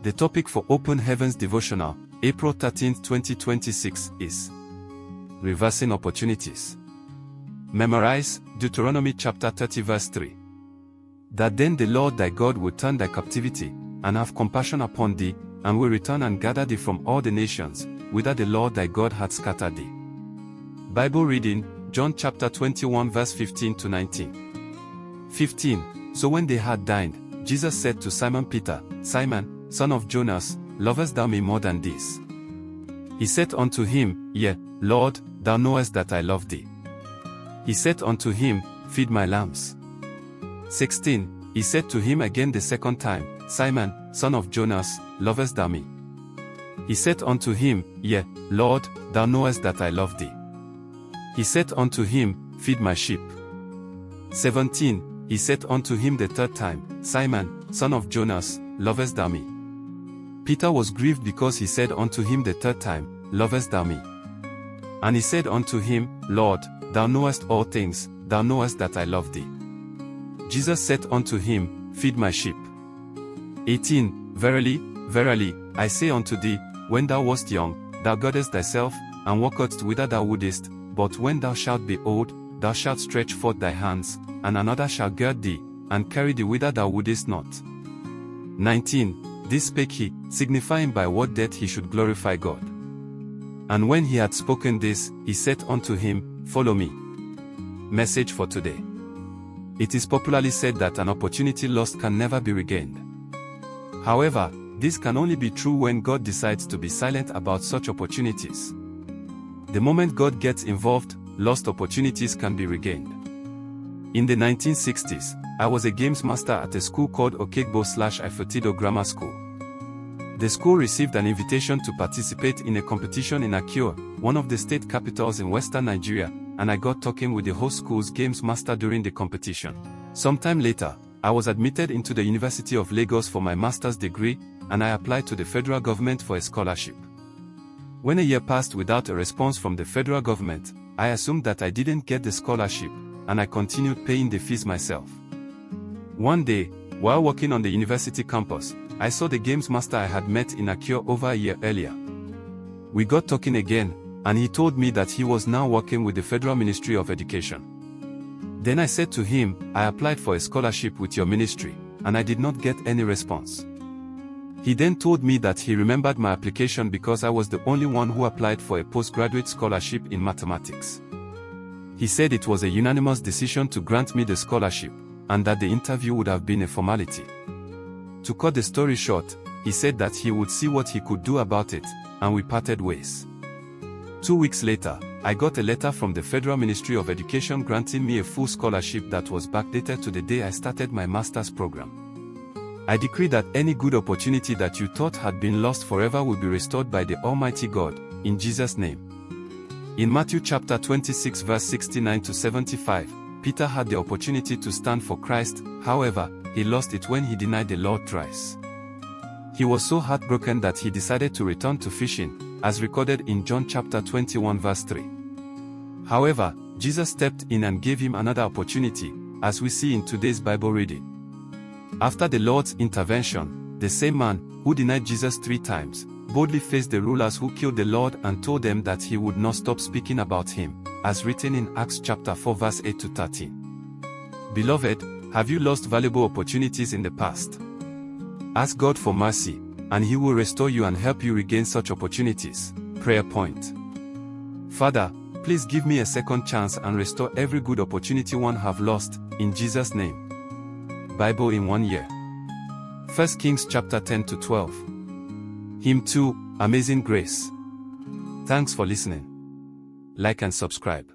The topic for Open Heavens Devotional, April 13, 2026 is Reversing Opportunities. Memorize Deuteronomy chapter 30 verse 3. That then the Lord thy God will turn thy captivity, and have compassion upon thee, and will return and gather thee from all the nations, whither the Lord thy God hath scattered thee. Bible reading, John chapter 21 verse 15 to 19. 15. So when they had dined, Jesus said to Simon Peter, Simon, son of Jonas, lovest thou me more than this? He said unto him, Yea, Lord, thou knowest that I love thee. He said unto him, Feed my lambs. 16. He said to him again the second time, Simon, son of Jonas, lovest thou me? He said unto him, Yea, Lord, thou knowest that I love thee. He said unto him, Feed my sheep. 17. He said unto him the third time, Simon, son of Jonas, lovest thou me? Peter was grieved because he said unto him the third time, Lovest thou me? And he said unto him, Lord, thou knowest all things, thou knowest that I love thee. Jesus said unto him, Feed my sheep. 18. Verily, verily, I say unto thee, when thou wast young, thou girdest thyself, and walkest whither thou wouldest, but when thou shalt be old, thou shalt stretch forth thy hands, and another shall gird thee, and carry thee whither thou wouldest not. 19. This spake he, signifying by what death he should glorify God. And when he had spoken this, he said unto him, Follow me. Message for today. It is popularly said that an opportunity lost can never be regained. However, this can only be true when God decides to be silent about such opportunities. The moment God gets involved, lost opportunities can be regained. In the 1960s, I was a games master at a school called Okegbo/Ifutido Grammar School. The school received an invitation to participate in a competition in Akure, one of the state capitals in western Nigeria, and I got talking with the host school's games master during the competition. Sometime later, I was admitted into the University of Lagos for my master's degree, and I applied to the federal government for a scholarship. When a year passed without a response from the federal government, I assumed that I didn't get the scholarship, and I continued paying the fees myself. One day, while walking on the university campus, I saw the games master I had met in Akure over a year earlier. We got talking again, and he told me that he was now working with the Federal Ministry of Education. Then I said to him, I applied for a scholarship with your ministry, and I did not get any response. He then told me that he remembered my application because I was the only one who applied for a postgraduate scholarship in mathematics. He said it was a unanimous decision to grant me the scholarship, and that the interview would have been a formality. To cut the story short, he said that he would see what he could do about it, and we parted ways. 2 weeks later, I got a letter from the Federal Ministry of Education granting me a full scholarship that was backdated to the day I started my master's program. I decree that any good opportunity that you thought had been lost forever will be restored by the Almighty God, in Jesus' name. In Matthew chapter 26 verse 69 to 75, Peter had the opportunity to stand for Christ, however, he lost it when he denied the Lord thrice. He was so heartbroken that he decided to return to fishing, as recorded in John chapter 21 verse 3. However, Jesus stepped in and gave him another opportunity, as we see in today's Bible reading. After the Lord's intervention, the same man, who denied Jesus 3 times, boldly faced the rulers who killed the Lord and told them that he would not stop speaking about him, as written in Acts chapter 4 verse 8 to 13. Beloved, have you lost valuable opportunities in the past? Ask God for mercy, and He will restore you and help you regain such opportunities. Prayer point. Father, please give me a second chance and restore every good opportunity one have lost, in Jesus' name. Bible in 1 year. 1 Kings chapter 10 to 12. Hymn 2, Amazing Grace. Thanks for listening. Like and subscribe.